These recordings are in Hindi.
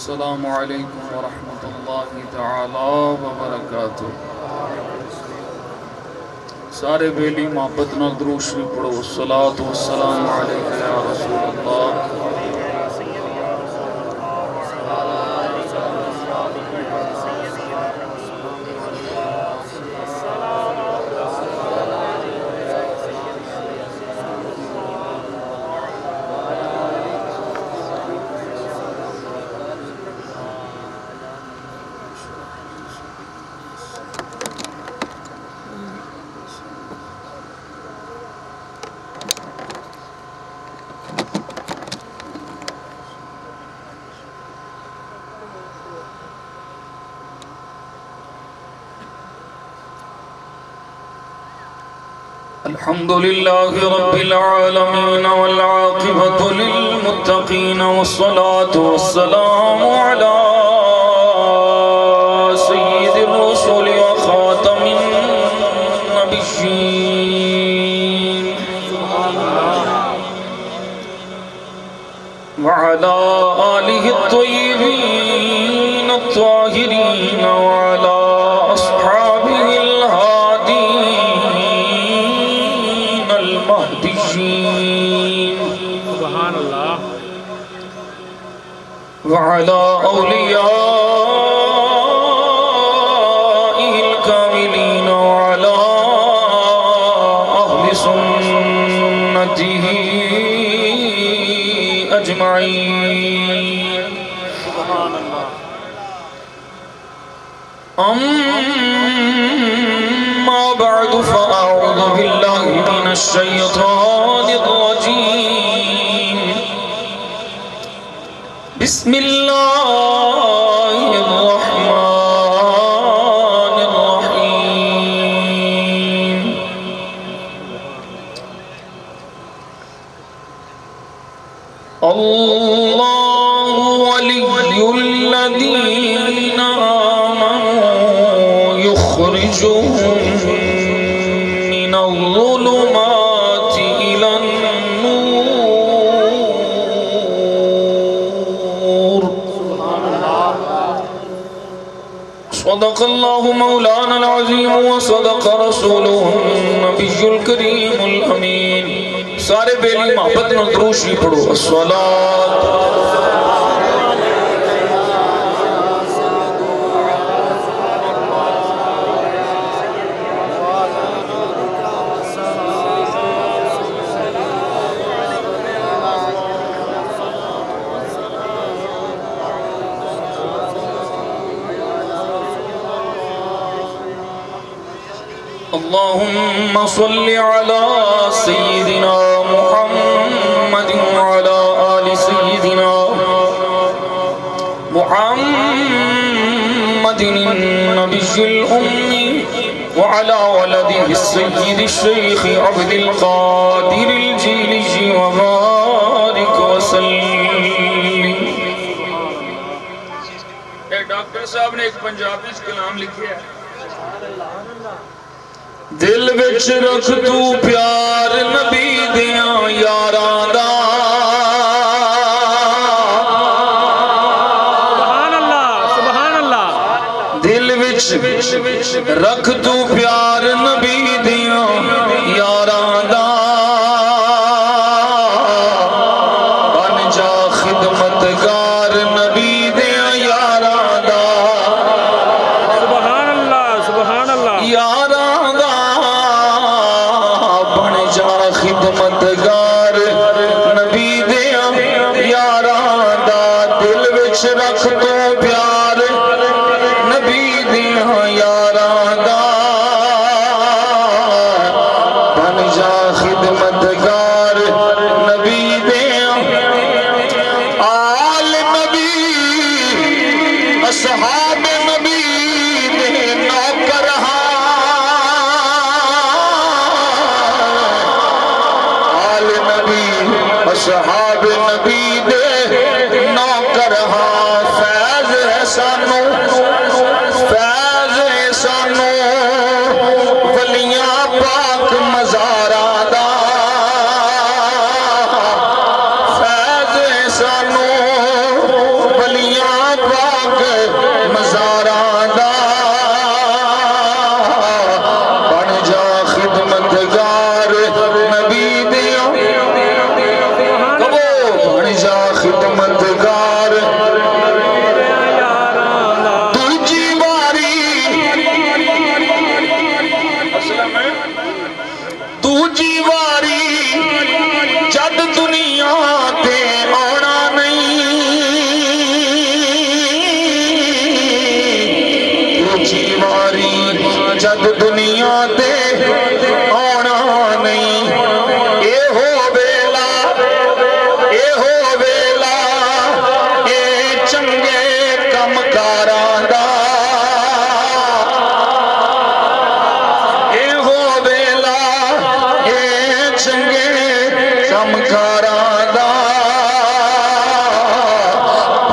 अस्सलामु अलैकुम व रहमतुल्लाहि तआला व बरकातुहू। सारे बेली मोहब्बत नाल दुरूद शरीफ पढ़ो। अस्सलातु वस्सलामु अलैका या रसूलल्लाह। अल्हम्दुलिल्लाहि रब्बिल आलमीन वल आक़िबतु लिल मुत्तक़ीन वस्सलातु वस्सलामु अला सय्यिदिर रसूल व ख़ातमिन नबिय्यीन व अला आलिहि अत्तय्यिबीन अत्ताहिरीन व अला अस्हाबिहिल वअला औलियाइहिल कामिलीन वअला अहलि सुन्नतिही अजमईन। अम्मा बअदु फ़अऊज़ु बिल्लाहि मिनश शैतानिर रजीम। बिस्मिल्लाहिर्रहमानिर्रहीम। अल्लाहु वलियुल्लज़ीना आमनू युख़्रिजुहुम मिनज़्ज़ुलुमाति इलन नूर। सदक़ल्लाहु मौलाना अज़ीम व सदक़ रसूलुहुन नबियुल करीमुल अमीन। सारे बेली मोहब्बत नाल दुरूद शरीफ पढ़ो। अस्सलात अल्लाहुम्मा सल्लि अला सय्यिदिना मुहम्मदिन व अला आलि सय्यिदिना मुहम्मदिन नबिय्यिल उम्मी व अला वलदिहि सय्यिदि शेख अब्दुल कादिरिल जीली व बारिक व सल्लिम। डॉक्टर साहब ने एक पंजाबी कलाम लिखे है। दिल विच रख तू प्यार नबी दियां यारां दा। सुभान अल्लाह सुभान अल्लाह। दिल विच रख तू प्यार नबी दियां यारां दा। बन जा खिदमतगार नबी दियां यारां दा। सुभान अल्लाह सुभान अल्लाह। यारां खिदमतगार नबी दिया यारां दा। दिल विच रख तू प्यार नबी दिया यारां दा। बन जा खिदमतगार नबी दिया। आल नबी असहाब नबी दे नौकर असहाब नबी दे नौकर। फैज जद दुनिया ते आना नहीं ए हो वेला ए चंगे कमकारां दा ए हो वेला ए चंगे कमकारां दा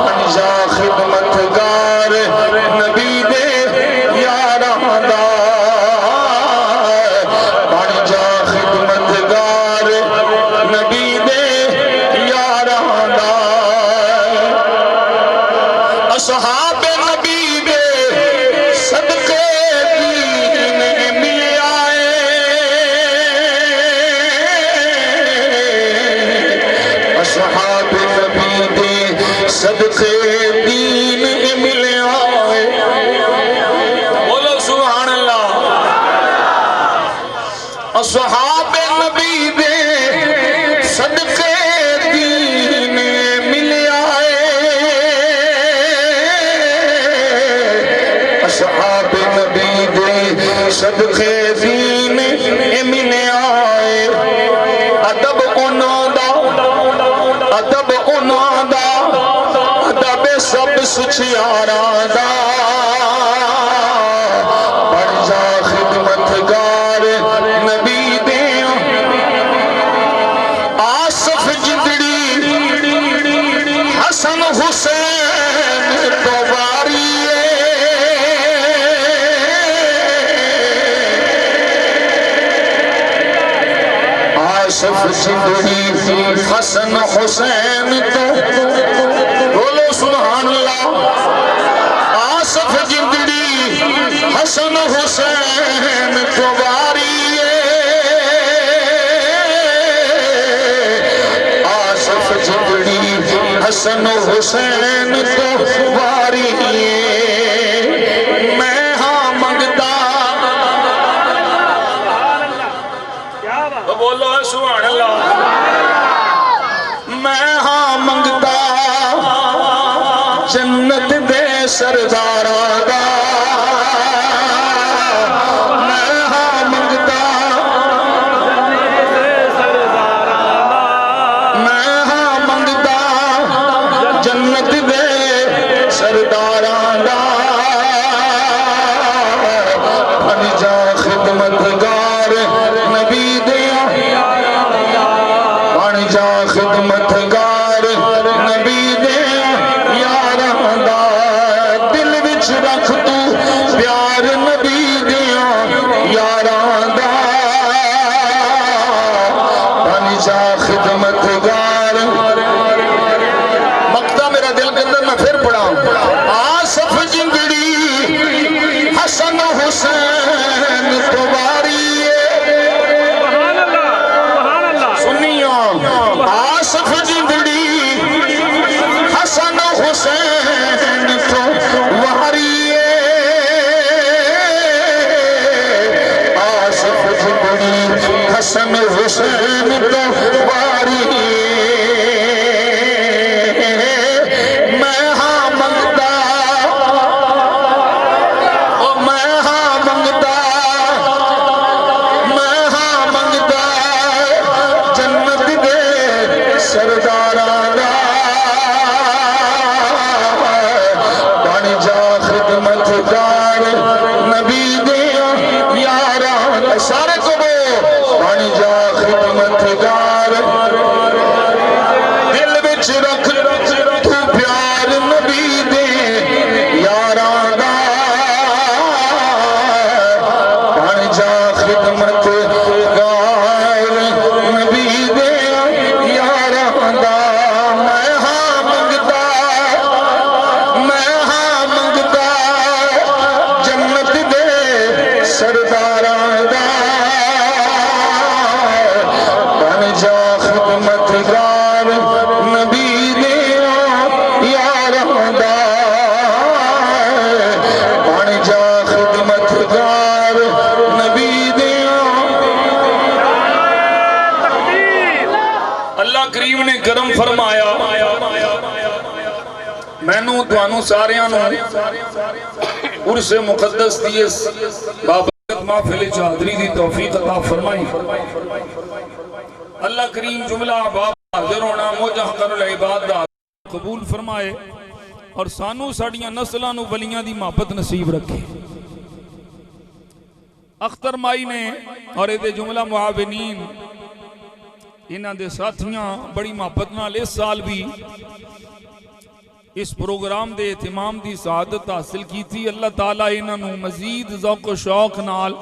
बन जा खिदमतगार नबी दे यारां दा बन जा खिदमतगार नबी दे यारां दा असहाबे नबी दे सदके दीन मिलिया असहाबे नबी दे सदके दीन मिलिया बोलो सुभान अल्लाह असहाबे नबी दे सदके दीन मिलिया असहाबे नबी दे सदके दीन मिलिया अदब उन्हां दा अदब उन्हां दा अदब सब सुचियारां दा बन जा खिदमतगार नबी दे आसफ जिंदड़ी हसन हुसैन तो वारी आसफ जिंदड़ी हसन हुसैन तो बोलो सुभान अल्लाह आसफ जिंदड़ी हसन हुसैन तो वारी आसफ जिंदड़ी हसन हुसैन तो वारी मैं हाँ मंगता बोलो सुभान अल्लाह मैं हाँ मंगता जन्नत दे सरदारां दा मैं हाँ मंगता मैं हाँ मंगता जन्नत दे सरदारां दा बन जा खिदमतगार नबी दे बन जा खिदमतगार नबी दे यारां दा दिल विच रख तू प्यार नबी दे यारां दा बन जा खिदमतगार मक्ता मेरा दिल के अंदर मैं फिर पढ़ा आसफ जिंदड़ी हसन हुसैन तो वारी सुनिया आसफ जिंदड़ी हसन हुसैन तो वारी आसफ जिंदड़ी हसन हुसैन तो वारी मैं हाँ मंगता ओ मैं हाँ मंगता मैं हाँ मंगता जन्नत दे सरदारां दा बन जा खिदमतगार नबी दे यारां दा सारे को बन जा खिदमतगार दिल विच रख तू प्यार नबी दे यारां दा बन जा खिदमतगार नबी दे यारां दा मैं हाँ मंगता जन्नत दे सरदारां दा बन जा खिदमतगार नबी दे यारां दा बन जा खिदमतगार नबी दे अल्लाह करीम ने करम फरमाया मैनू तुहानू सारियां नू उर्स मुकद्दस दिए बाबा महफिल चादरी दी तौफीक अता फरमाई। अल्लाह करीम जुमला बाब हाजिर होना मोजा कर इबादत कबूल फरमाए और सानू साड़ियां नस्लों नू वलियां दी मोहब्बत नसीब रखे। अख्तर माई ने और ये जुमला मुआविनीन इन्हां दे साथियां बड़ी मोहब्बत नाल इस साल भी इस प्रोग्राम दे इतिमाम दी सआदत हासिल की थी। अल्लाह ताला इन्हां नू मजीद ज़ौक़ व शौक नाल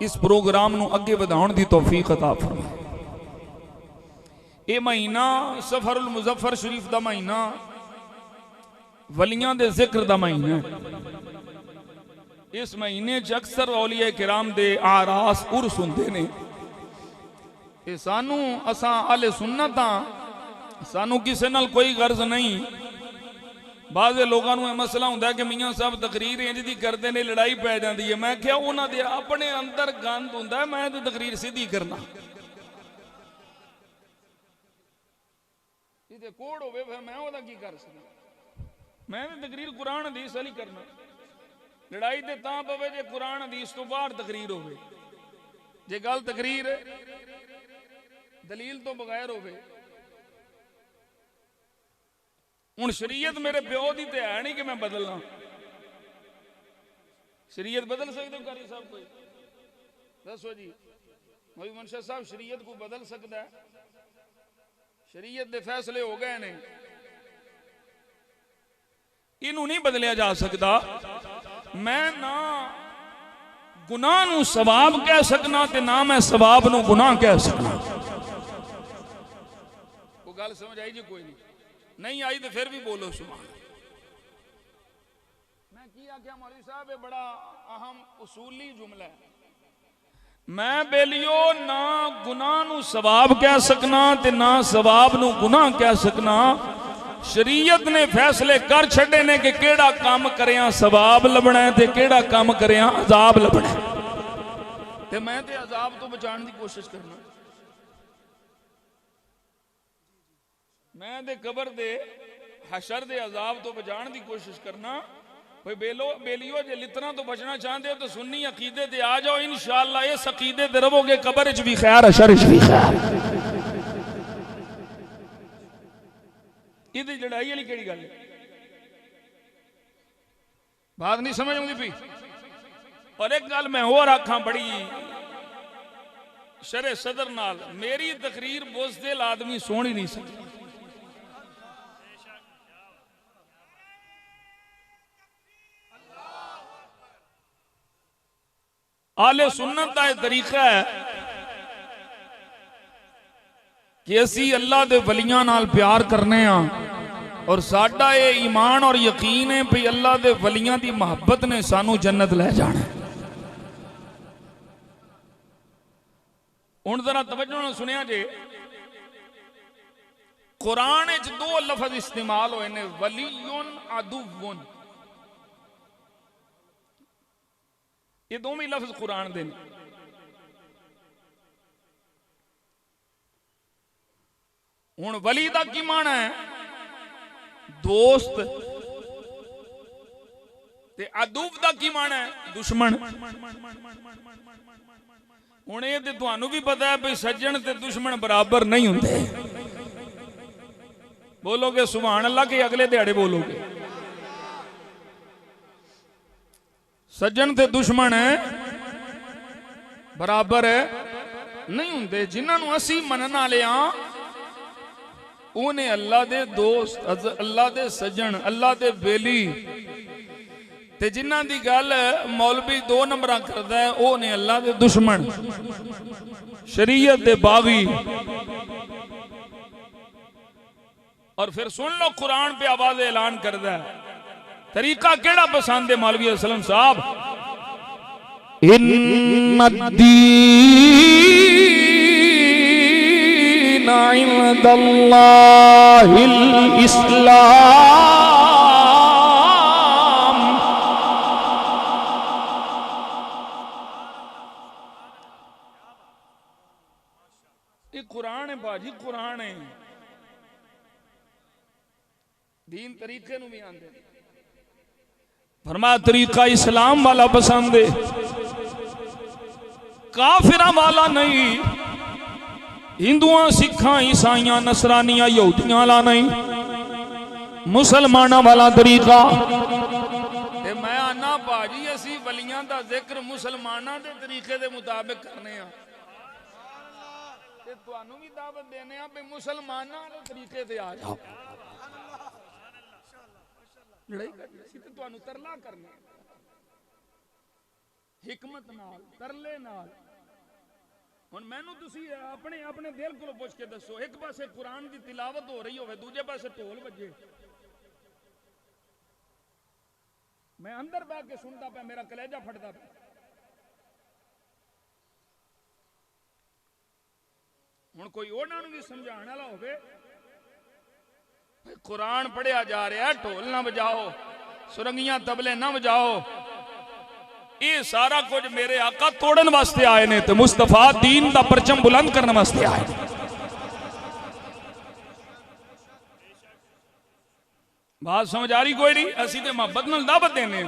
इस प्रोग्राम नू अगे वधाउण दी तौफीक अता फरमाए। ये महीना सफरुल मुज़फ्फर शरीफ दा महीना वलियां दे जिक्र दा महीना है। इस महीने च अक्सर औलिया किराम दे आरास उर्स हुंदे ने। ये सानू असां आले सुन्नत हां, सानू किसे नाल कोई गर्ज नहीं। बाज़े लोगों को मसला होंदा कि मियाँ साहब तकरीर इंज दी करते ने लड़ाई पै जाती है। मैं क्या उन्हां दे अपने अंदर गंद हुंदा, मैं तो तकरीर सीधी करना। इहदे कोड़ होवे फिर मैं ओहदा की कर सकदा। मैं तो तकरीर कुरान हदीस वाली करना। लड़ाई तो तां पवे जे कुरान हदीस तो बाहर तकरीर होवे। जे गल तकरीर दलील तो बगैर होवे। हुण शरीयत मेरे प्यो दी ते है नहीं कि मैं बदलना। शरीयत बदल सकते हो कारी साहब? कोई दसो जी। मौलवी मुंशी साहब शरीयत को बदल सकता है? शरीयत दे फैसले हो गए ने, इनू नहीं बदलिया जा सकता। मैं ना गुनाह नू सवाब कह सकना ते ना मैं सवाब नू गुनाह कह सकना। वो गल समझ आई जी? कोई नहीं, नहीं आई तो फिर भी बोलो सुभान। मैं की आख्या मौलवी साहब? ये बड़ा अहम उसूली जुमला है। मैं बेलियो ना गुनाह नू सवाब कह सकना ते ना सवाब नू गुनाह कह सकना। शरीयत ने फैसले कर छड़े ने कि केड़ा काम करिया सवाब लभना है ते केड़ा काम करिया अजाब लभना है। ते मैं ते अजाब तो बचाने की कोशिश करना। मैं ते कबर दे हशर दे अजाब तो बचाने की कोशिश करना। भाई बेलियो जे लितना तो बचना चाहते हो तो सुन्नी अकीदे ते आ जाओ। इंशाअल्लाह इस अकीदे ते रहोगे, कबर च भी खैर हशर च भी खैर। इहदी लड़ाई वाली केड़ी गल है? बात नहीं समझ आउंदी पई। और एक गल मैं होर आखां बड़ी शरे सदर नाल, मेरी तकरीर बुज़दिल आदमी सुन ही नहीं सकता। आले सुन्नत का तरीका है कि असी अल्लाह दे वलियां नाल प्यार करने और साडा ये ईमान और यकीन है भी अल्लाह दे वलियां दी मोहब्बत ने सानू जन्नत ले जाना। हुण जरा तवज्जो नाल सुनिया जे, कुरान विच दो लफ्ज इस्तेमाल होए ने, वलियुन अदुव्वुन। ये दोवें लफ्ज कुरान दे ने। हुण वली दा की माना है? दोस्त। ते अदुव दा की माना है? दुश्मन। हुण ये ते तुहानू भी पता है भाई सज्जन ते दुश्मन बराबर नहीं हुंदे। बोलोगे सुभान अल्लाह के अगले दिहाड़े बोलोगे? सज्जन ते दुश्मन है बराबर है नहीं हुंदे। जिन्होंने असी मनन वाले हां उन्हें अल्लाह दे दोस्त, अल्लाह दे सज्जन, अल्लाह दे बेली। ते जिन्हां दी गल मौलवी दो नंबर करदा है वो ने अल्लाह दे दुश्मन, शरीयत दे बागी। और फिर सुन लो कुरान पे आवाज ऐलान करदा है। तरीका केड़ा पसंद है मौलवी असलम साहब? इन्नद्दीन इंदल्लाहिल इस्लाम। ये कुरान है बाजी, कुरान है। दीन तरीके नूं भी आंदे ने। फरमा तरीका इस्लाम वाला पसंद है। काफिरां वाला नहीं, हिंदुआं सिखां ईसाइयां नसरानियां यहूदियां वाला नहीं, मुसलमाना वाला तरीका। ते मैं आना भाजी असी वलियां दा जिक्र मुसलमाना दे तरीके दे मुताबिक करने आ, ते तुहानू भी दावत देने आ भी मुसलमाना दे तरीके ते आ जाओ। लड़ाई करनी सी ते तुहानू तरला करने, हिकमत नाल तरले नाल। हुण मैनू तुसी अपने अपने दिल को पुछ के दसो, एक पासे कुरान की तिलावत हो रही होवे, दूजे पासे ढोल बजे, मैं अंदर बैठ के सुनता पे मेरा कलेजा फटता पे। हुण कोई उन्हां नूं भी समझाने वाला होवे, कुरान पढ़िया जा रहा है, ढोल ना बजाओ, सुरंगियां तबले ना बजाओ, ये सारा कुछ मेरे आका तोड़न वास्ते आए ने, तो मुस्तफा दीन दा परचम बुलंद करने वास्ते आए। बात समझ आ रही कोई नहीं? असी तो मोहब्बत नाल दावत देने,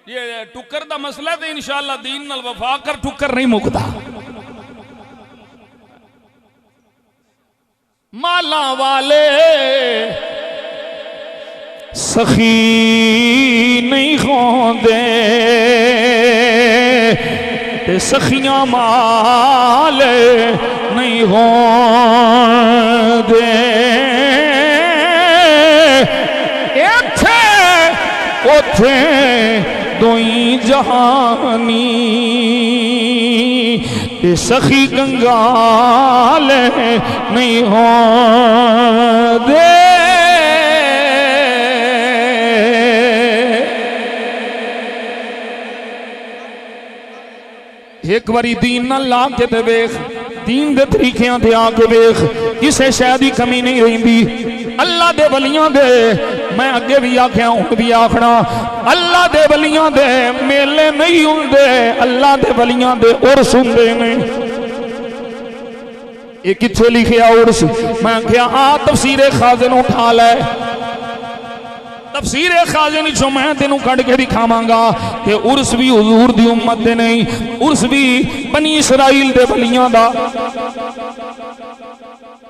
ये टुक्कर दा मसला तो इंशाअल्लाह दीन नाल वफा कर टुक्कर नहीं मुकदा। माला वाले सखी नहीं खोंदे ते सखियां माल नहीं होंदे, इत्थे उथे दोई जहानी ते सखी कंगाल नहीं होंदे। एक बारी दीन न ला के ते वेख, दीन दे तरीकियां ते आके वेख, किसे शय दी कमी नहीं रहिंदी। अल्लाह दे वलियां दे, मैं अगे भी आख्या हुण भी आखना, अल्लाह दे वलियां दे मेले नहीं हुंदे, अल्लाह दे वलियां दे उर्स हुंदे ने। ये किथे लिखिया उर्स? मैं आख्या आ तफसीरे खाज़िन उठा लै, तफसीर खाज़िन चो मैं तेनू कढ़ के दिखावांगा कि उर्स भी हुजूर दी उम्मत दे नहीं, उर्स भी बनी इसराइल दे वलियां दा।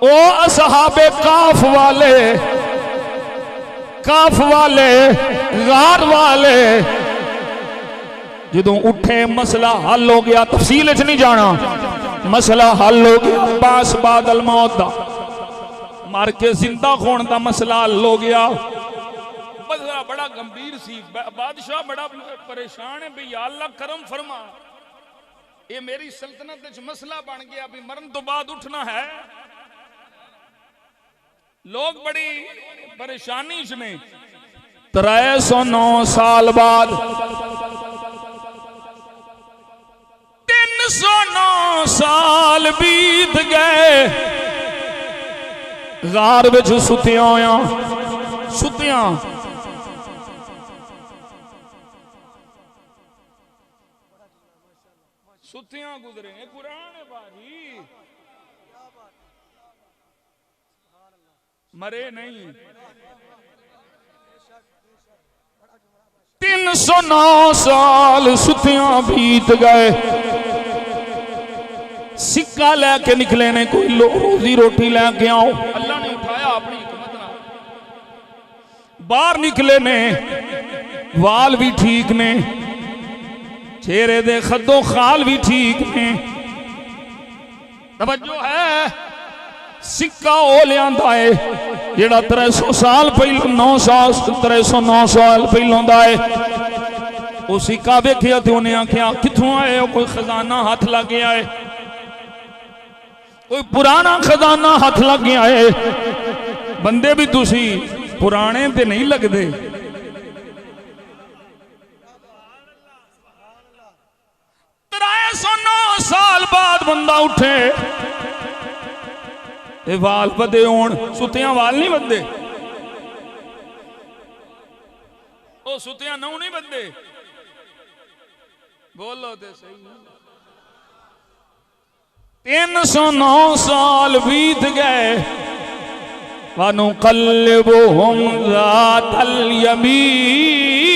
ओ असहाबे काफ वाले, काफ वाले, गार वाले जदों उठे मसला हल हो गया, तफसील च नहीं जाना, मसला हल हो गया, बास बादल मौत दा मार के जिंदा होने दा मसला हल हो गया। बड़ा गंभीर सी, बादशाह बड़ा परेशान है भी या अल्लाह करम फरमा, ये मेरी सल्तनत च मसला बन गया भी मरण तो बाद उठना है। लोग बड़ी परेशानी च ने। 309 साल बाद 309 साल बीत गए, गार विच सुतिया होया, सुतिया सुतियां गुजरे हैं, कुरान है बाजी, मरे नहीं। 309 साल सुतियां बीत गए, सिक्का लेके निकले ने, कोई रोजी रोटी लेके आओ, अल्लाह ने उठाया अपनी हिकमत नाल। बाहर निकले ने, वाल भी ठीक ने, चेहरे दे खद्दो खाल भी ठीक ने। तवज्जो है, सिक्का ओ लियांदा है जेड़ा 300 साल पहले 309 साल पहलों दा है। वो सिक्का वेखिया ते उन्हें आख्या किथों आए हो? कोई खजाना हाथ लग गया है, कोई पुराना खजाना हाथ लग गया है। बंदे भी तुसी पुराने ते नहीं लगते। 309 साल बाद बंदा उठे, ये वाल बदे होण, सुतियां वाल नहीं बदे, ओ सुतियां नौ नहीं बदे, बोलो ते सही। 309 साल बीत गए, वनुक़ल्लिबुहुम ज़ातल यमीन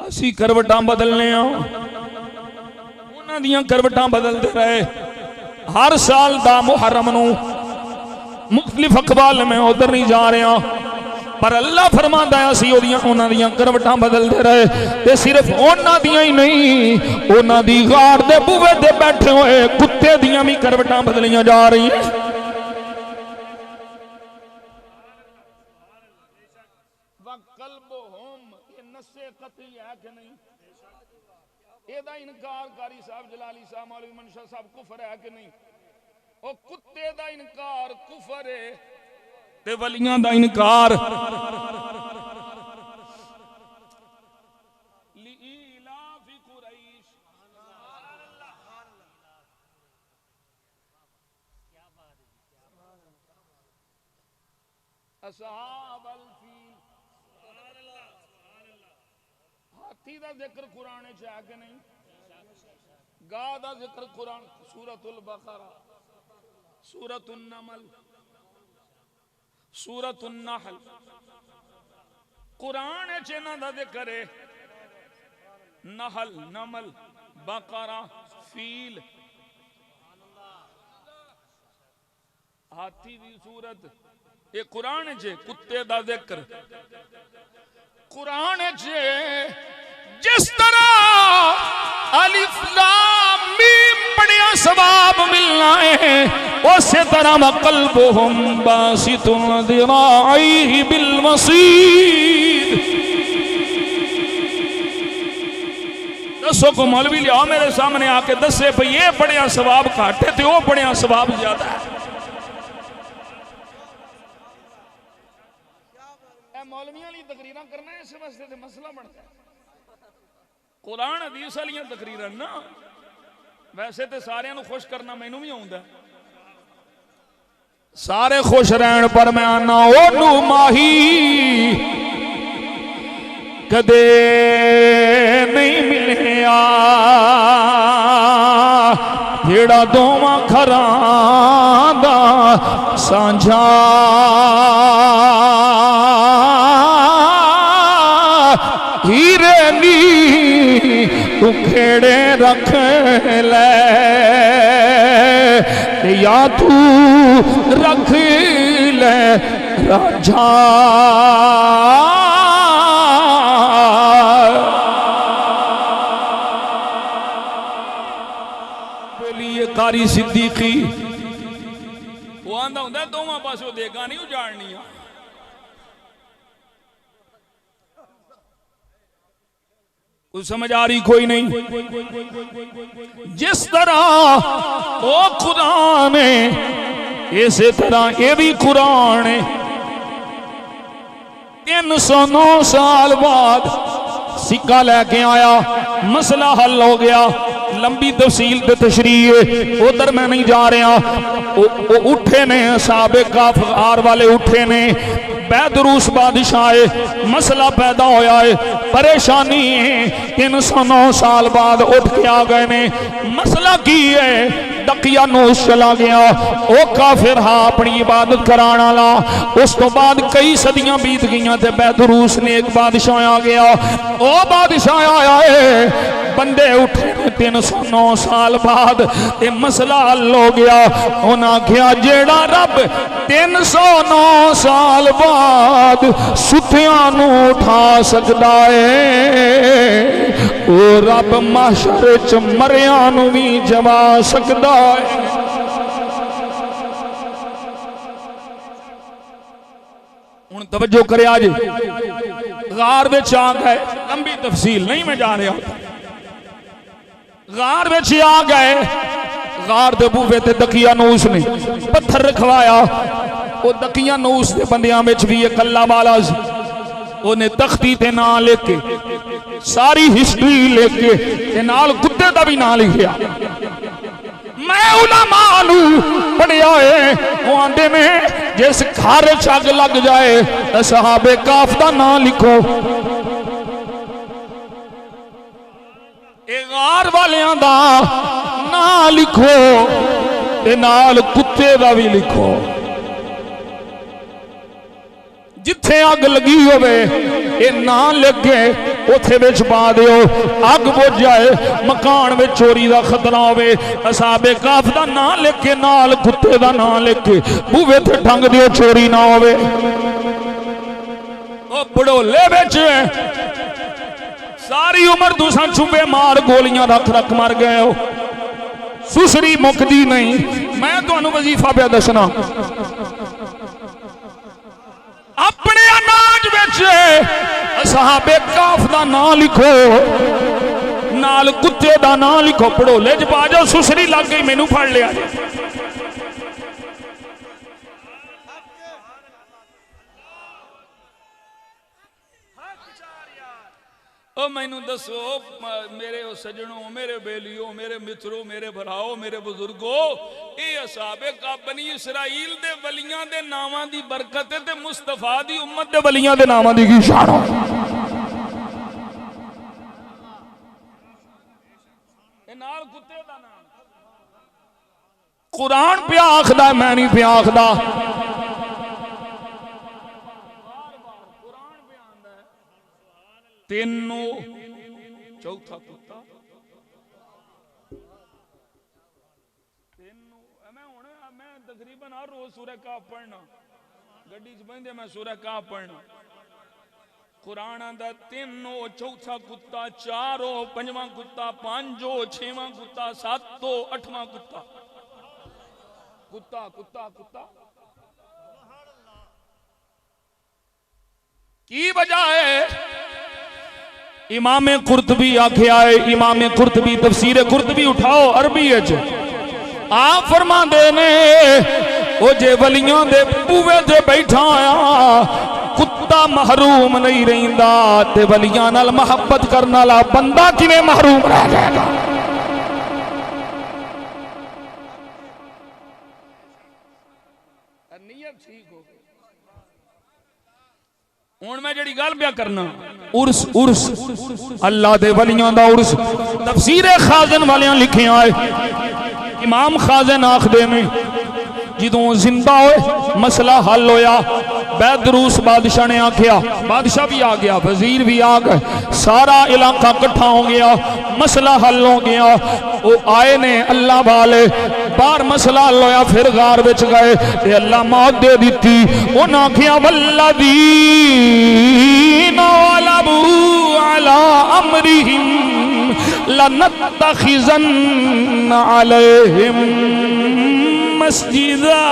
असी करवटां बदलने उन्हां दियां करवटां बदलते रहे। हर साल दा मुहर्रम नूं मुख्तलिफ अकबाल में उधर नहीं जा रहा, पर अल्लाह फरमांदा है असी उन्हां दियां करवटां बदलते रहे। ते सिर्फ उन्हां दियां ही नहीं, उन्हां दी गार दे बूहे ते बैठे हुए कुत्ते दियां भी करवटां बदलियां जा रही हैं। एदा इनकार कारी साहब, जलाली साहब, मौलवी मनशा साहब कुफर है कि नहीं? ओ कुत्ते दा इनकार कुफर है ते वलियां दा इनकार। लीलाफी कुरैश असहाब अल फील। हाथी दा जिक्र कुरान च है कि नहीं? गाय दा जिक्र कुरान सूरतुल बकरा, सूरतुन नमल, सूरतुन नहल, कुरान च इन्हां दा जिक्र है। नहल, नमल, बकरा, फील, हाथी दी सूरत ये कुरान च। कुत्ते दा जिक्र कुरान च। जिस तरह अलिफ लाम मीम पढ़िया सवाब मिलना है, उसी तरह वक़ल्बुहुम बासितुन ज़िराइही बिलवसीद। दसो को मौलवी लिया मेरे सामने आके दसे भाई ये पढ़िया सवाब घट है तो वो पढ़िया सवाब ज्यादा है। मौलवियां ली तकरीरां करना इस वास्ते ते मसला बनता है। कुरान हदीस वालियां तकरीरां ना, वैसे तो सारियां नूं खुश करना मैनू भी आउंदा, सारे खुश रहन पर मैं आना ओनू माही कदे नहीं मिलिया जेड़ा दोवां घरां दा सांझा हीरे नी तू खेड़े रख ले या तू रख ले राजा। लिए कारी सिद्दीकी वो आंदा हुंदा दोवां पासों देगा नहीं उजाड़नी। कुछ समझ आ रही कोई नहीं? जिस तरह वो कुरान है इसी तरह ये भी कुरान है। 309 साल बाद सिक्का लेके आया, मसला हल हो गया। लंबी तफसील ते तशरीह उधर मैं नहीं जा रहा। वो उठे ने साहबे काफार वाले उठे ने, बैदरूस बादशाह मसला पैदा होया है, परेशानी है। 309 साल बाद उठ के आ गए ने। मसला की है? दकियानूस चला गया, वो काफिर हा अपनी इबादत कराने वाला। उस तो बाद कई सदियां बीत गई ते बैदरूस ने एक बादशाह आ गया। वो बादशाह आया है, बंदे उठे 309 साल बाद ये मसला हल हो गया। उन्हें आख्या जेड़ा रब 309 साल बाद सुतियां नू उठा सकता है, वो रब महशर च मरिया नू भी जमा सकता है। हुण तवज्जो करे, आज गार विच आ गए। लंबी तफसील नहीं मैं जा रहा। गार विच आ गए, गार दे बूहे ते दकियानूस ने पत्थर रखवाया। वो दकियानूस दे बंदियां विच भी एक अल्लाह वाला सी। उन्हें तख्ती ते नाम लेके सारी हिस्ट्री लेके नाल कुत्ते दा भी नाम लिखिया। मैं उलमा नू पढ़िया है, वो आंदे ने जिस घर अग लग जाए तो सहाबे काफ दा नाम लिखो, गार वालियां दा नाम लिखो, ते नाल कुत्ते दा भी लिखो। जिथे अग लगी होवे ये ना लगे उथे विच पा दियो, अग बुझ जाए मकान में चोरी का खतरा होवे असाबे काफ दा नाम लिख के नाल कुत्ते दा नाम लिख के बूहे ते टंग दियो, चोरी ना होवे। ओ बड़ोले विच सारी उम्र तुसां चुबे मार गोलियां रख रख मर गए हो, सुसरी मुकदी नहीं। मैं तुहानू वजीफा पे दसना, अपने अनाज विच सहाबे काफ दा नाम लिखो, नाल कुत्ते दा नाम लिखो, पड़ोले च पा जाओ, सुसरी लग गई मैनू फड़ लिया। ओ मैनू दसो मेरे सजनों, मेरे बेलियों, मेरे मित्रों, मेरे भराओ, मेरे बुजुर्गों, ये असाबे का बनी इसराइल दे वलियां दे नावां दी बरकत ते मुस्तफा दी उम्मत दे वलियां दे नावां दी की शान है। नाल कुत्ते दा नाम कुरान पे आखदा, मैं नहीं पे आखदा, तीनों चौथा कुत्ता तीनों मैं तकरीबन हर रोज सूरह काफ पढ़ना, गड्डी च बहिंदे मैं सूरह काफ पढ़ना। कुरान आंदा तीनों चौथा कुत्ता, चारों पंजवां कुत्ता, पांचों छेवां कुत्ता, सातों अठवां कुत्ता, कुत्ता कुत्ता कुत्ता। की वजह है? इमाम कुर्तबी आख्या है, इमाम कुर्तबी तफसीर कुर्तबी उठाओ अरबी आप फरमांदे ने ओ जे वलियां दे बूहे ते बैठा आ कुत्ता महरूम नहीं रहिंदा ते वलियां नाल मोहब्बत करने वाला बंदा किवें महरूम रह जाएगा? नीयत ठीक हो गई। हुण मैं जिहड़ी गल पिया करना उर्स उर्स अल्लाह दे वलियां दा उर्स तफसीर खाजन वालियां लिखिया है। इमाम खाजन आखदे ने जदों जिंदा होए मसला हल होया, बैदरूस बादशाह ने आख्या, बादशाह भी आ गया, वजीर भी आ गए, सारा इलाका इकट्ठा हो गया, मसला हल हो गया। वो आए ने अल्लाह वाले, बाहर मसला हल होया, फिर गार विच गए ते अल्लाह मौत दे दी। उन्हें आख्या वल्लदीना गलबू अला अमरिहिम लनत्तखिज़न्न अलैहिम मस्जिदा।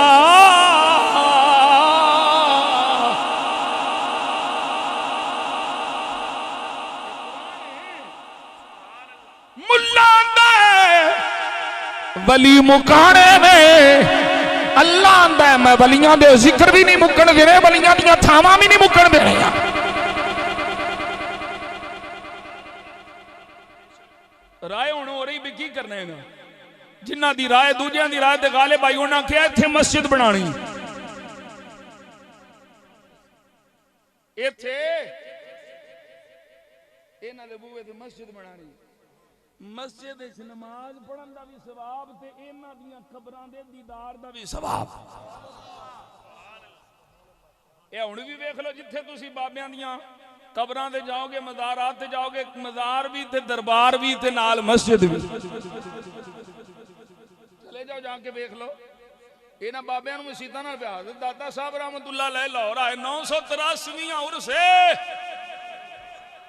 वली मुकाने ने अल्लाह आंदा है मैं वलियां दे जिक्र भी नहीं मुकन देने, वलियां दियां थावां भी नहीं मुकन देने। राय हुण हो रही भी की करने है, जिन्हां दी राय दूजियां दी राय ते गालिब आई। उन्हां आख्या इत्थे मस्जिद बनानी, इत्थे इन्हां दे बूहे ते मस्जिद बनानी, मस्जिद नमाज पढ़न का भी सवाब ते इन्हां दियां खबरां दे दीदार का भी सवाब। ये हुण भी वेख लो, जिथे तुसी बाबियां दियां कबरां ते जाओगे, मज़ारात ते जाओगे, मज़ार भी ते दरबार भी ते नाल मस्जिद भी। चले जाओ जाके वेख लो, इन्हां बाबियां नूं मसीतां नाल प्यार। दाता साहब रहमतुल्लाह अलैह लाहौर आए, 983वां उर्स है,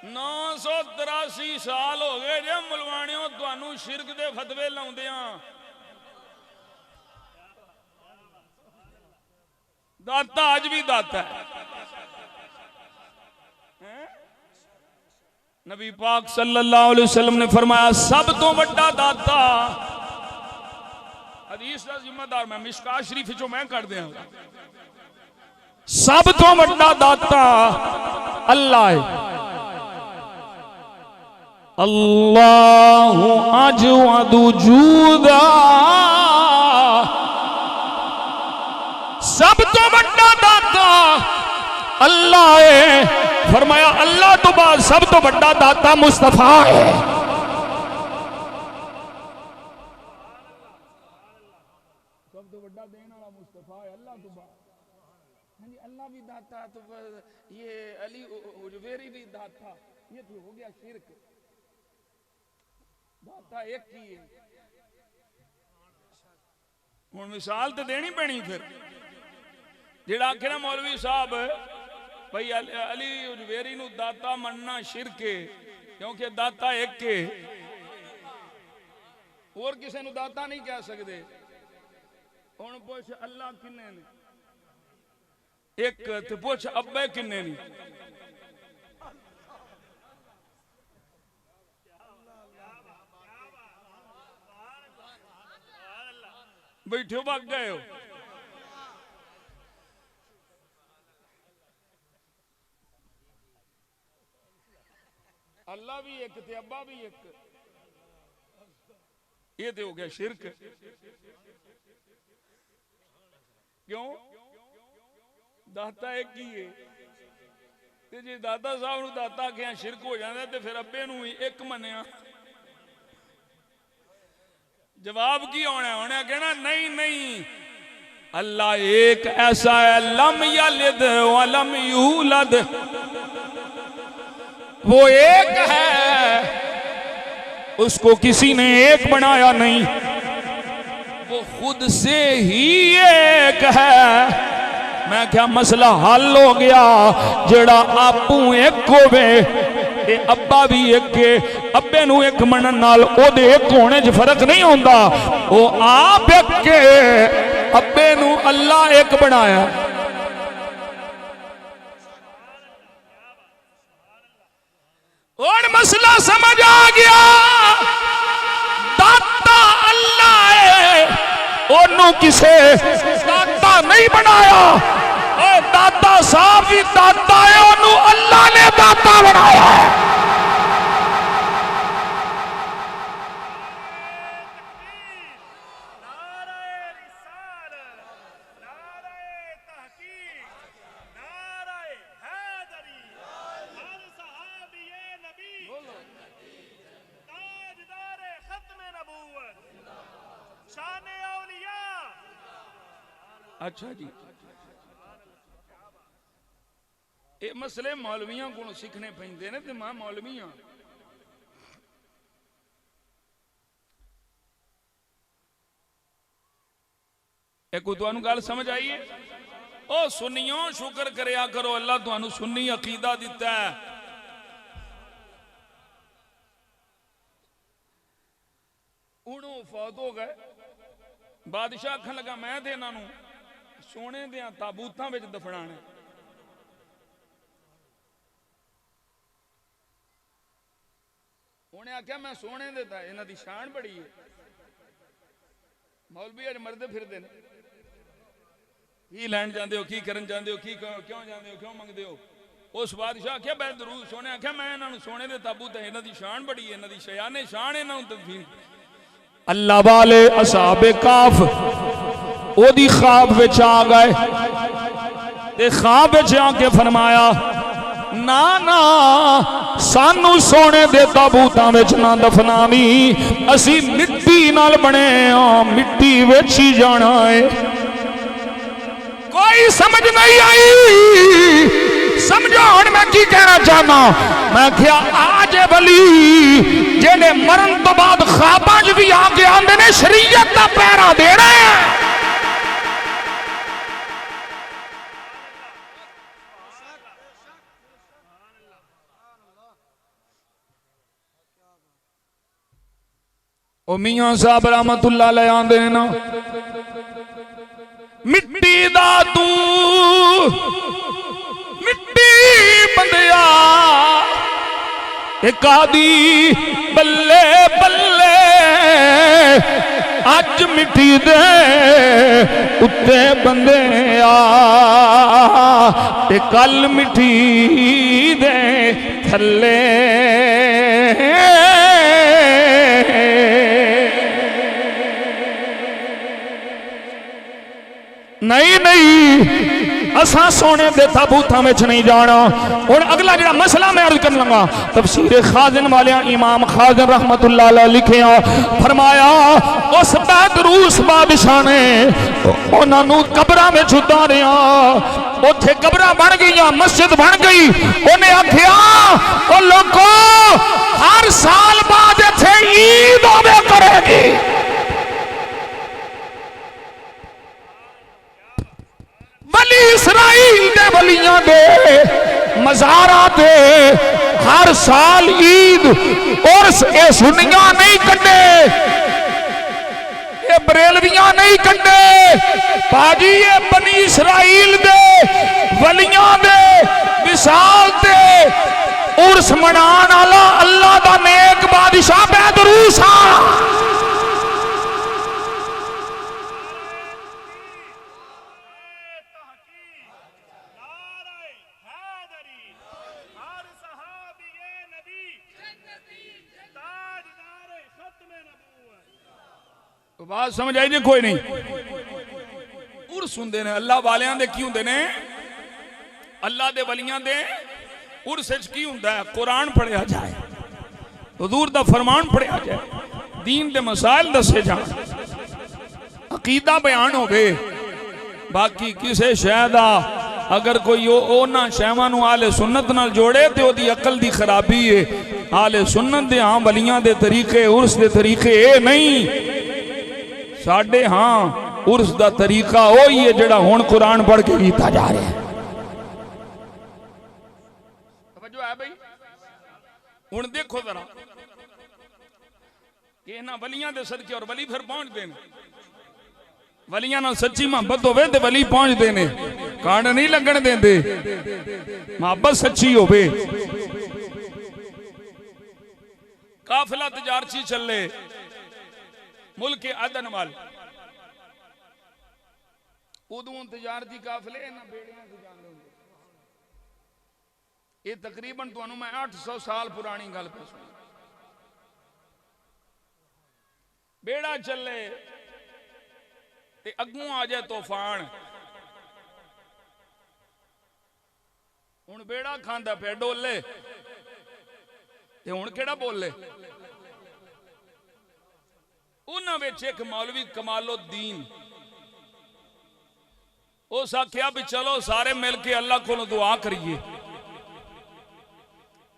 983 साल हो गए जे मुलवाणियों तुहानू शिरक दे फतवे लाउंदियां। दाता अज भी दाता है। नबी पाक सल्लल्लाहु अलैहि वसल्लम ने फरमाया सब तो बड़ा दाता, हदीस का जिम्मेदार मैं मिशकात शरीफ चो मैं कर दिया, सब तो बड़ा दाता अल्लाह है। अल्लाहु अजवदु जूदा सब तो बड़ा दाता अल्लाह है। फरमाया अल्लाह तो बाद सब तो बड़ा दाता मुस्तफा है। सब तो बड़ा देने वाला मुस्तफा है अल्लाह तो बाद। अल्लाह भी दाता तो ये अली उजवेरी भी दाता, ये तो हो गया शिरक। दाता एक ही है। हुण मिसाल तो देनी पैनी फिर। जेड़ा आखे ना मौलवी साहब भाई अली उजवेरी नू दाता मनना शिरक है, क्योंकि दाता एक है, और किसी नू दाता नहीं कह सकते। हुण पुछ अल्लाह किन्ने ने? एक ते पुछ अब्बे किन्ने ने? बैठो भाग गए हो। अल्लाह भी एक ते अब्बा भी एक, ये तो हो गया शिरक। क्यों? दाता एक ही है। ते जे दादा साहब नूं दाता आखिया शिरक हो जाता तो फिर अब्बे नूं भी एक मन्निया। जवाब की होना? उन्हें कहना नहीं नहीं, अल्लाह एक ऐसा है, लम यलिद व लम यूलद, वो एक है, उसको किसी ने एक बनाया नहीं, वो खुद से ही एक है। मैं क्या मसला हल हो गया। जेड़ा आपू एक होवे, अब्बा भी एक है, अब्बे नू एक मनन नाल ओदे एक होने च फर्क नहीं होंदा। वो आप एक के, अब्बे नू अल्लाह एक बनाया। और मसला समझ आ गया। दाता अल्लाह है, ओनू किसे दाता नहीं बनाया। और दाता साहब भी दाता है, ओनू अल्लाह ने दाता बनाया है। अच्छा जी, ये मसले मौलवियों को सीखने पैंदे ने। ते मैं मौलवी हाँ। एक तुहानू गल समझ आई है? ओ सुन्नियों शुक्र करया करो, अल्लाह तुहानू सुन्नी अकीदा दिता है। उन्हों फौत हो गए, बादशाह आखन लगा मैं तो इन्हों सोने दिया ताबूतां विच दफनाना। उन्हें आख्या मैं सोने देता, इन्हां दी शान बड़ी है। मौलवी अज मरदे फिरदे ने, की लैन जाते हो, की करन जाते हो, की क्यों जाते हो, क्यों मंगते हो। उस बादशाह आख्या बै दरूद सोने, आख्या मैं इन्हों सोने दे ताबूत है, इन्हां दी शान बड़ी है, इन्हां दी शयाने शान है, इन्हों तदफीन। अल्लाह वाले असहाबे काफ ओदी ख्वाब विच आ गए, ते ख्वाब विच आके फरमाया ना ना सानू सोने दे ताबूतां विच ना दफनावी, असी मिट्टी नाल बने आ, मिट्टी विच ही जाना है। कोई समझ नहीं आई। समझो हुण मैं की कहना चाहना। मैं क्या आज वली जेने मरण तो बाद ख्वाबां च भी आके आंदे ने शरीयत दा पैरा देना है। ओ मियां साहब रहमतुल्लाह अलैह आंदे ना, मिट्टी दा तू मिट्टी बंदिया एक आदी बल्ले बल्ले, अज मिट्टी दे उत्ते बंदे आ, ते कल मिट्टी दे थल्ले। नहीं नहीं असा सोने दे ताबूतां विच नहीं जाना। और अगला जिहड़ा मसला मैं अर्ज करन लगा, तफसीर खाजिन वाले इमाम खाजिन रहमतुल्लाह अलैह लिखिया, फरमाया उस बैदरूस बादशाह ने उन्हां नूं कब्रां विच उतारिया, उत्थे कब्रां बन गई, मस्जिद बन गई। उन्हें आखिया ओ लोगो हर साल बाद इत्थे ईद होवे करेगी। वली इसराइल दे वलियां दे मज़ारा ते हर साल ईद, और ये सुन्नियां नहीं कड्डे, ये बरेलवियां नहीं कड्डे भाजी, ये बनी इसराइल दे वलियां दे विसाल ते उर्स मनान वाला अल्लाह दा नेक बादशाह बैदरूस आ। बात समझ आई जी? कोई नहीं। उर्स हुंदे ने अल्लाह वालियां दे की हुंदे ने, अल्लाह दे वलियां दे उर्स विच की हुंदा है, कुरान पढ़िया जाए, हुजूर दा फरमान पढ़िया जाए, दीन दे मसाइल दसे जाए, अकीदा बयान होवे। बाकी किसी शय दा अगर कोई ओना शैवां नूं आले सुन्नत नाल जोड़े तो ओदी अकल दी खराबी है। आले सुन्नत दे हाँ वलियां दे तरीके, उर्स दे तरीके ये नहीं। साडे हाँ उर्स दा तरीका वही है जिहड़ा हुण कुरान पढ़ के कीता जा रहा है। समझो है भाई? हुण देखो जरा कि इन्हां वलियां दे सदके, और वली फिर पहुंचते हैं, वलियां नाल सच्ची मोहब्बत होवे ते वली पहुंचते हैं, कांड नहीं लगन देंदे, मोहब्बत सच्ची होवे। काफिला तजारती चले मुल्क अदन वाल, उदों तजारती काफिले इन्हां बेड़ियां ते जांदे हुंदे। ये तकरीबन तुहानूं मैं 800 साल पुरानी गल पे सुनी। बेड़ा चले ते अगों आ जाए तूफान, हुण बेड़ा खांदा पे डोले ते हुण केड़ा बोले। उन्हां विच एक मौलवी कमालुद्दीन उस आख्या भी चलो सारे मिल के अल्लाह को दुआ करिए,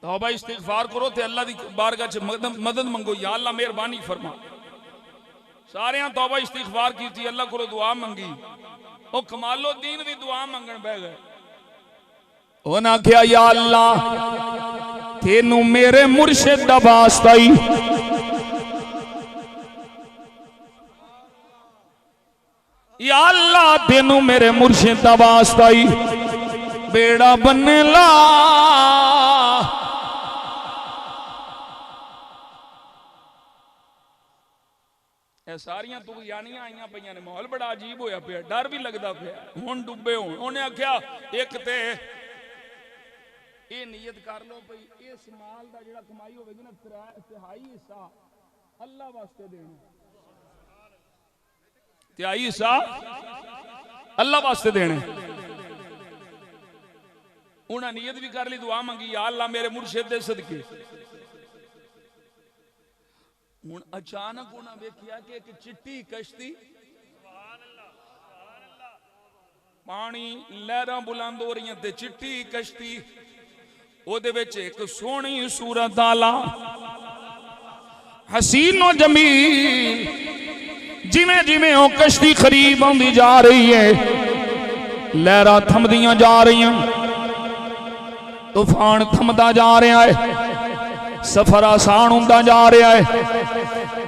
तौबा इस्तिगफार करो ते अल्लाह दी बारगाह च मदद मंगो, या अल्लाह मेहरबानी फरमा। सारे तौबा इस्तिगफार की थी, अल्लाह को दुआ मंगी। वो कमालुद्दीन भी दुआ मंगण बह गए। उन्हें आख्या या अल्लाह तेनू मेरे मुर्शिद दा वास्ता ही, या अल्लाह तेनू मेरे मुर्शिद दा वास्ता ही बेड़ा बनने ला। सारियां तुगयानियां आईयां पईयां ने, माहौल बड़ा अजीब होया पिया, डर भी लगता पिया हुण डुबे हो। उन्हें आख्या एक ते ये नियत कर लो भई इस माल दा जिहड़ा कमाई होवेगी ना 3/4 हिस्सा अल्लाह वास्ते देना, 3/4 हिस्सा अल्लाह वास्ते देने। उन्हें नियत भी कर ली, दुआ मंगी, या अल्लाह मेरे मुर्शिद दे सदके। हुण अचानक उन्हें वेखिया कि एक चिट्टी कश्ती, पानी लहरां बुलंद हो रही ते चिट्टी कश्ती, ओदे विच एक सोहनी सूरत आला हसीनो जमील, जिमें जिमें वो कश्ती करीब आंदी जा रही है, लहरां थमदियां जा रही हैं, तूफान थमदा जा रहा है, सफर आसान होंदा जा रहा है।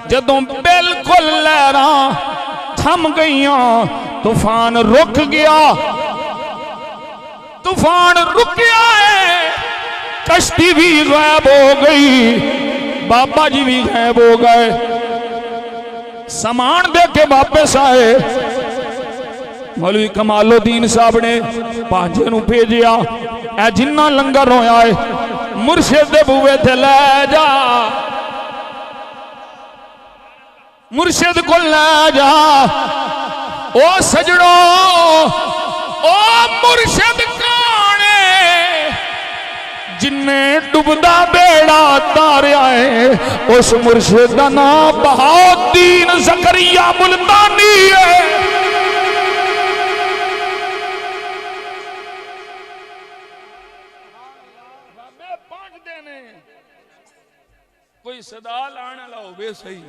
जदों बिल्कुल लहरां थम गईयां, तूफान रुक गया, तूफान रुक गया है, कश्ती भी गायब हो गई, बाबा जी भी गायब हो गए। सामान दे के वापस आए, मौलवी कमालुद्दीन साहब ने भांजे नूं भेजिया, ए जिन्ना लंगर होया है मुर्शिद दे बूहे ते लै जा, मुर्शिद को लै जा। ओ सजड़ो ओ मुर्शिद काने जिन्ने डुबदा बेड़ा तारिया है उस मुर्शिद दा नाम बहाउद्दीन ज़करिया मुल्तानी है। कोई सदा लाने ला होवे सही,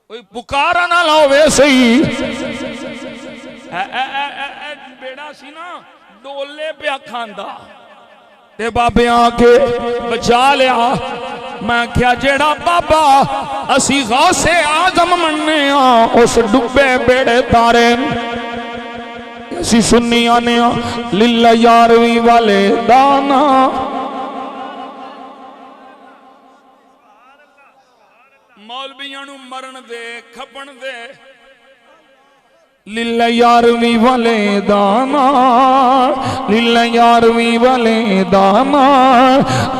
कोई पुकारा ना ला होवे सही। बेड़ा सी ना डोले पे खांदा ते बाबे आके बचा लिया। मैं क्या जेड़ा बाबा असी गौसे आजम मनने उस डुबे बेड़े तारे असी सुन्नी आने लिल्ला यारवी वाले दाना। मौलवियां नू मरण दे खपन दे लिल्ला यारवी वाले दाना, लिल्ला यारवी वाले दाना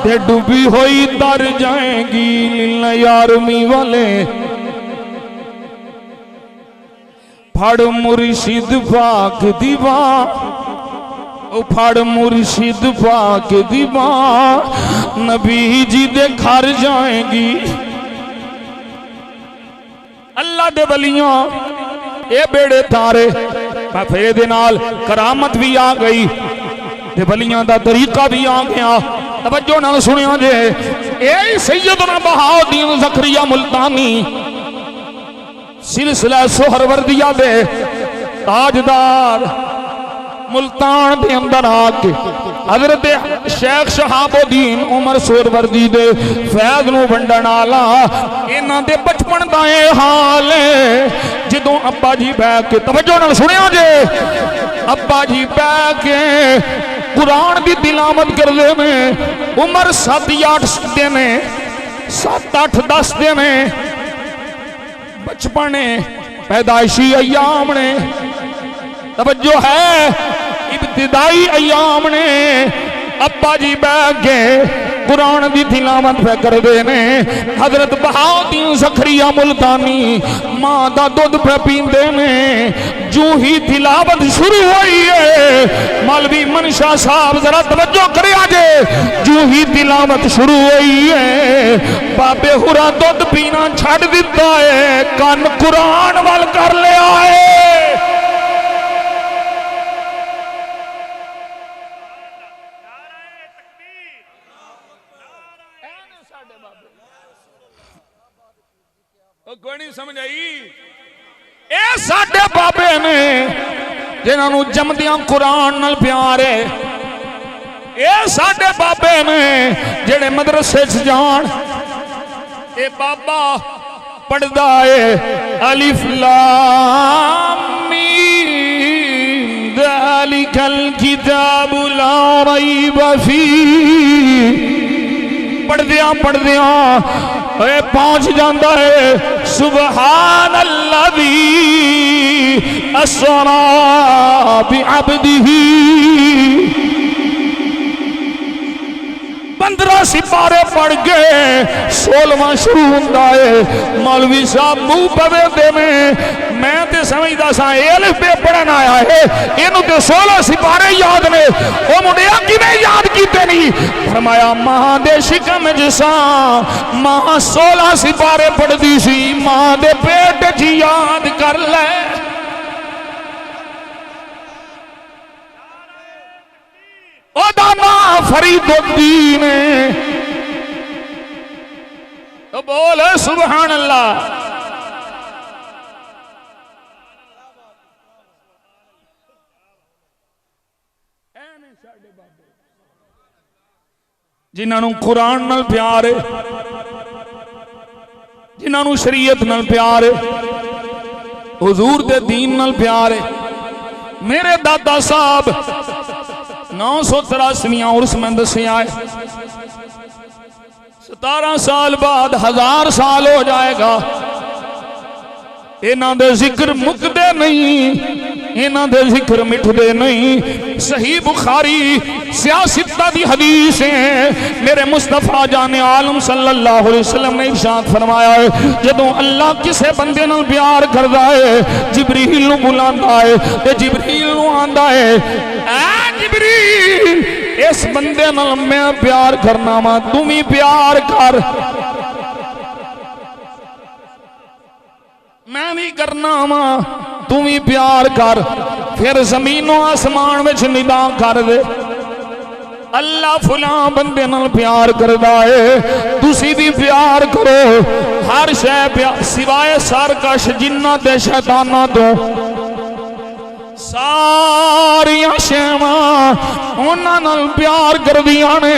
ते डूबी हुई तर जाएगी लिल्ला यारवी वाले। फड़ मुर्शिद पाक दीवा ओ फड़ मुर्शिद पाक दीवा नबी जी दे घर जाएगी। अल्लाह दे वलियां ये बेड़े तारे फिर दे नाल करामत भी आ गई ते वलियां दा तरीका भी आ गया। तवज्जो नाल सुनिया जे ए सैयदना बहाउद्दीन ज़करिया मुल्तानी सिलसिला सोहरवर्दिया दे ताजदार मुल्तान दे अंदर आके हजरत शेख शहाबुद्दीन उमर सोहरवर्दी दे फैज नू वंडण वाला इन्हां दे बचपन दा ए हाल जदों अब्बा जी बैठ के तवज्जो नाल सुनिया जे अब्बा जी बैठ के कुरान दी तिलावत करदे ने उमर 7-8 दिन 7-8 10 दिन बचपन पैदाइशी अयाम ने तवज्जो है इब्तिदाई अयाम ने अब्बा जी बैठ के कुरान की तिलावत पे करते ने। हजरत बहाउद्दीन ज़करिया मुल्तानी मां का दुध पे पींदे ने। जू ही तिलावत शुरू हुई है मौलवी मनशा साहब जरा तवज्जो करिया जे जू ही तिलावत शुरू हुई है बाबे हुरा दुध पीना छड़ दिता है कन कुरान वाल कर लिया है। कोई नहीं समझ आई ए साडे बाबे ने जिन्होंने जमदियां कुरान नाल प्यार है। ए साडे बाबे ने जेड़े मदरसे च जान ए बाबा पढ़दा है अलिफ लाम मीम ज़ालिकल किताबु ला रैब फीह पढ़दिया पहुंच जाता है सुबहान अल्लज़ी अस्रा बिअब्दिही। 15 सिपारे पढ़ के 16वां शुरू होता है। मौलवी साहब मुंह पवे देने मैं तो समझदा सा अलिफ बे पढ़न आया है इनू तो 16 सिपारे याद ने वो मुंडिया किवें याद कीते नहीं। फरमाया मां दे शिकम जिसा मां 16 सिपारे पढ़दी सी मां दे पेट च याद कर ले। फरीदुद्दीन तो बोल सुभान अल्लाह। जिन्होंने कुरान नाल प्यार है जिन्होंने शरीयत नाल प्यार है हुजूर दे दीन नाल प्यार है। मेरे दादा साहब 983 उर्स में दसे आए 17 साल बाद 1000 साल हो जाएगा इन्हां दे जिक्र मुकदे नहीं। इन्हां दे जिक्र मिटदे नहीं। सही बुखारी सियासता दी हदीस है, मेरे मुस्तफा जाने आलम सल्लल्लाहु अलैहि वसल्लम ने इरशाद फरमाया है, जदों अल्लाह किसे बंदे नाल प्यार करदा है जिब्रील नूं बुलांदा है ते जिब्रील नूं आंदा है, ऐ जिब्रील इस बंदे नाल मैं प्यार करना वा, तू भी प्यार कर, मैं भी करना वा, तू भी प्यार कर। फिर जमीनों आसमान में निदा कर दे, अल्लाह फलां बंदे नाल प्यार करदा है, तुसी भी प्यार करो। हर शै प्यार सिवाय सरकश जिन्ना ते शैताना तो सारिया शैवां उन्हां नाल प्यार करदियां ने।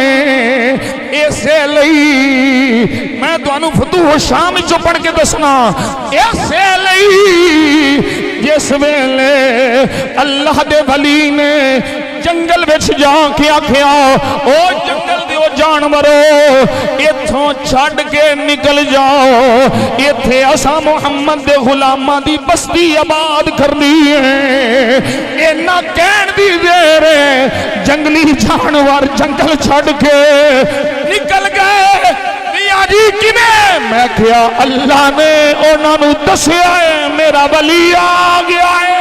इसे लई मैं तुहानू फतूह शाम चो पढ़ के दसना, इसे लई जिस वेले अल्लाह दे वली ने जंगल विच जाके आख्या, ओ जंगल दे ओ जानवरों इथों छड़ के निकल जाओ, इथे असा मुहम्मद दे गुलामां दी बस्ती आबाद करनी है। इन्ना कहण दी देर जंगली जानवर जंगल छड़ के निकल गए। जी किवें? मैं क्या अल्लाह ने उन्होंने दसिया है, मेरा वली आ गया है।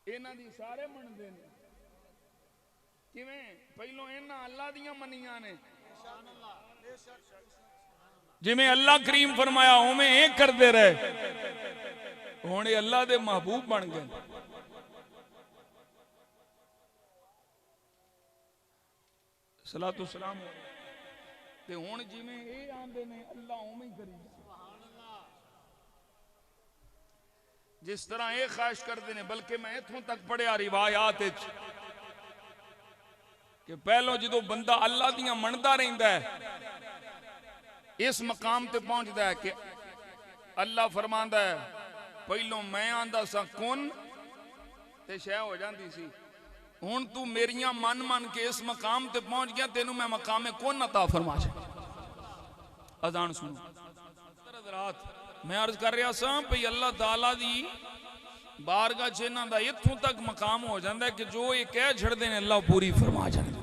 इन्हां दी सारे मनदे ने, किवें? पहलों इन्हां अल्लाह दियां मनियां ने, जिवें अल्लाह करीम फरमाया उवें ये करते रहे, हुण ये अल्लाह दे महबूब बन गए। सलातो सलाम ते हुण जिवें ये आंदे ने अल्लाह उवें ही करी, जिस तरह ये ख्वाहिश करते हैं। बल्कि मैं इथों तक पढ़िया रिवायात कि पहलों जो बंदा अल्लाह दियां मनदा रहिंदा है, इस मकाम ते पहुंचता है कि अल्लाह फरमांदा है, पहलों मैं आंदा सा कुन ते शै हो जाती सी, हुण तू मेरियां मन मन के इस मकाम ते पहुंच गया, तेनू मैं मकामे कुन अता फरमा छड्या। अजान सुनो रात मैं अर्ज कर रहा सा भई अल्लाह ताला दी बारगाह च इन्हां दा इत्थों तक मकाम हो जाता है कि जो ये कह छड़दे ने अल्लाह पूरी फरमा जाता।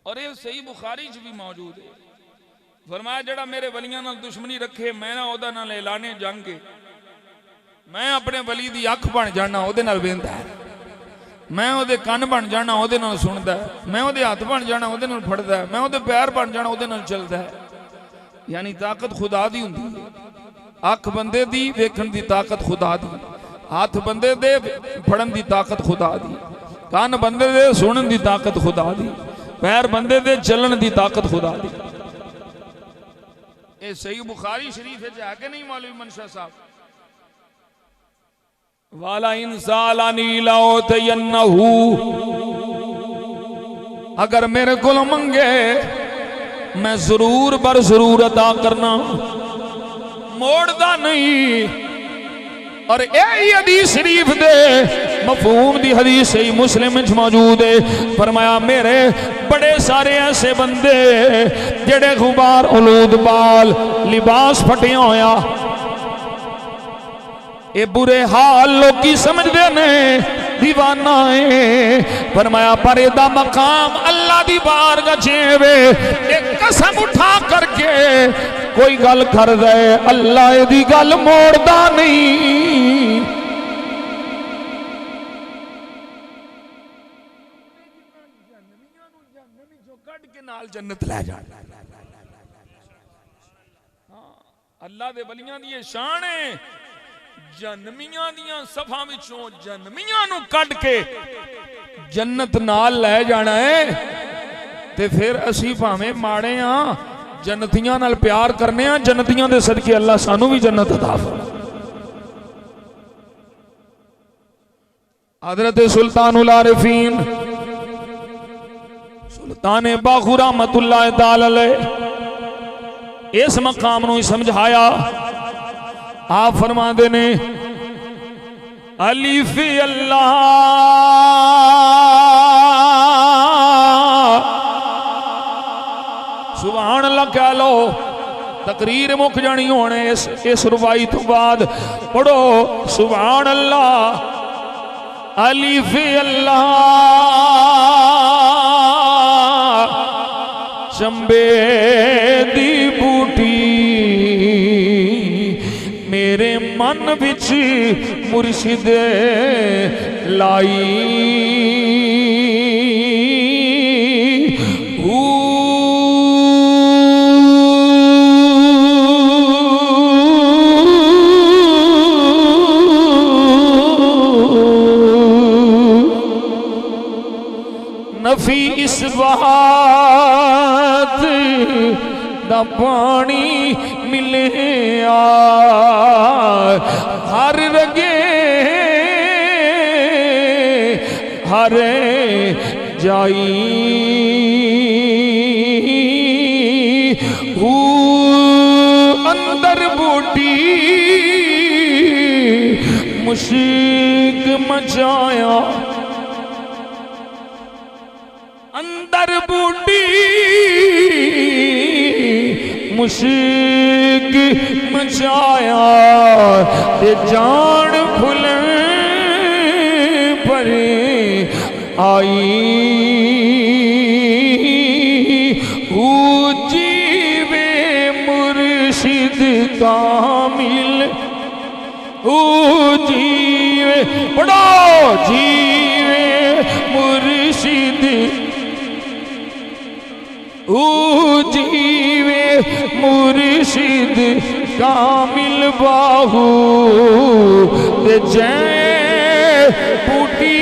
और ये सही बुखारी च भी मौजूद है, फरमाया जड़ा मेरे वलियां नाल दुश्मनी रखे, मैं ना ओदा नाल ऐलाने जंग के, मैं अपने वली दी अख बन जाना ओदे नाल वेंदा है, मैं ओदे कन बन जाना ओदे नाल सुनदा है, मैं ओदे हाथ बन जाना ओदे नाल फड़दा है, मैं ओदे पैर बन जाना ओदे नाल चलदा है। यानी ताकत खुदा दी हुंदी है, अख बंदे दी वेखण दी ताकत खुदा दी, हाथ बंदे दे फड़न दी ताकत खुदा दी, कान बंदे दे सुनन दी ताकत खुदा दी, पैर बंदे दे चलन दी ताकत खुदा दी। ये सही बुखारी शरीफ है कि नहीं मौलवी मनशा साहब? वाला इंसालानी लाओ तयन्नहू, अगर मेरे को मंगे मैं जरूर बर जरूर अदा करना, मोड़दा नहीं। और यही हदीस शरीफ दे मफहूम दी हदीस सही मुस्लिम में मौजूद है, फरमाया मेरे बड़े सारे ऐसे बंदे जेड़े गुबार उलूद बाल लिबास फटिया होया, ये बुरे हाल लोग समझते ने दीवाना है। फरमाया पर एदा मकाम अल्लाह दी बारगाह जेवे, एक कसम उठा करके कोई गल कर दे अल्लाह एदी गल मोड़दा नहीं। जन्नत लै जा, अल्लाह दे वलियां दी शान है, जन्मियां दियां सफा विचों जन्मियां नू कट के जन्नत नाल लै जाना है। ते फिर असी भावें माड़े हां, जन्नतियां नाल प्यार करने हां, जन्नतियां दे सदके अल्लाह सानू भी जन्नत अता फरमाए। हजरत सुल्तानुल आरिफीन सुल्तान बाखू रहमतुल्लाह तआला अलैह इस मकाम नूं समझाया। आप फरमाते ने अलिफ अल्लाह सुभान अल्लाह कह लो। तकरीर मुक जानी होने इस रुबाई तो बाद पढ़ो सुभान अल्लाह अलिफ अल्लाह चंबे दी बूटी मेरे मन विच मुर्शिद लाई नफी इस बात दा पानी मिले हर रगे हर जाई अंदर बूटी मुश्क मचाया अंदर बूटी मुश्क मचाया ते जान फुल पर आई जीवे मुर्शिद कामिल जीवे बड़ो जीवे मुर्शिद जीवे मुर्शिद कामिल बाहू जय बूटी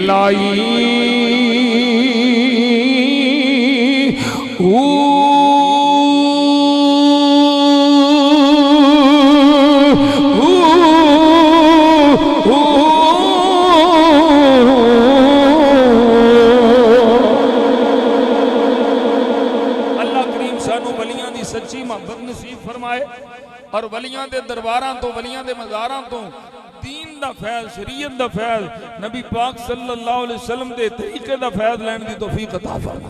लाई सच्ची मोहब्बत नसीब फरमाए और वलियां दे दरबारां तो वलियां दे मज़ारां तो दीन दा फैज़ शरीयत दा फैज़ नबी पाक सल्लल्लाहु अलैहि वसल्लम दे तरीके दा फैज़ लैण दी तौफीक अता फरमाए।